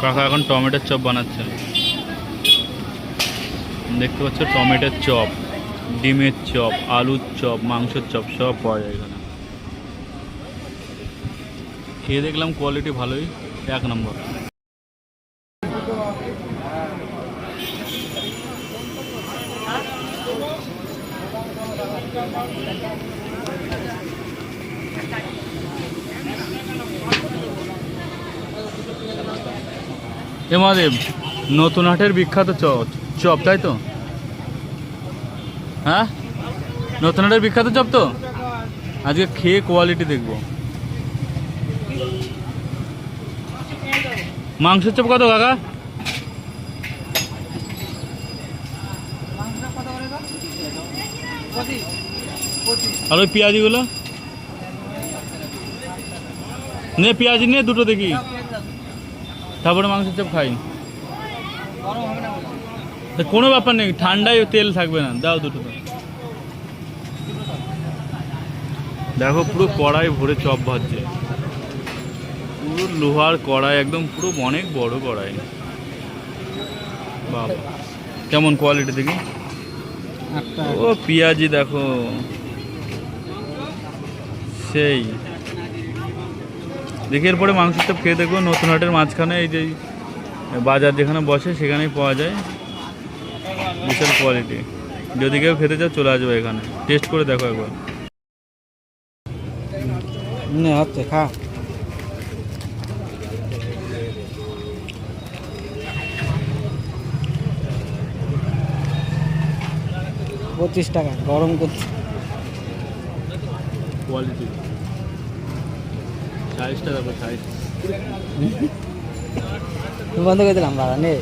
কাকা এখন টমেটোর চপ বানাচ্ছেন, দেখতে পাচ্ছ। টমেটোর চপ, ডিমের চপ, আলুর চপ, মাংসের চপ সব পাওয়া যায় এখানে। খেয়ে দেখলাম কোয়ালিটি ভালোই, 1 নম্বর। এ মহাদেব, নতুন হাটের বিখ্যাত চপ তাই তো? হ্যাঁ, নতুন হাটের বিখ্যাত চপ তো। আজকে খেয়ে কোয়ালিটি দেখবো। মাংসের চপ কত কাকা? আর ওই পেঁয়াজিগুলো নে, পেঁয়াজি নিয়ে দুটো দেখি, তারপরে মাংসের চপ খাই। কোনো ব্যাপার নেই, ঠান্ডায় তেল থাকবে না, দাও দুটো। দেখো পুরো কড়াই ভরে চপ ভাজছে, পুরো লোহার কড়াই, একদম পুরো অনেক বড় কড়াই। বাবা, কেমন কোয়ালিটি দেখি। ও পেঁয়াজি দেখো, সেই দেখি। এরপরে মাংসের চপ খেয়ে দেখবো নতুন হাটের মাঝখানে, এই যে বাজার যেখানে বসে সেখানেই পাওয়া যায়। বিশাল কোয়ালিটি, যদি কেউ খেতে চাও চলে আসবে এখানে, টেস্ট করে দেখো একবার। হচ্ছে খা। $25 গরম করছে। কোয়ালিটি সাইজটা দেখো, সাইজ বন্ধ করে দিলাম বাবা নে।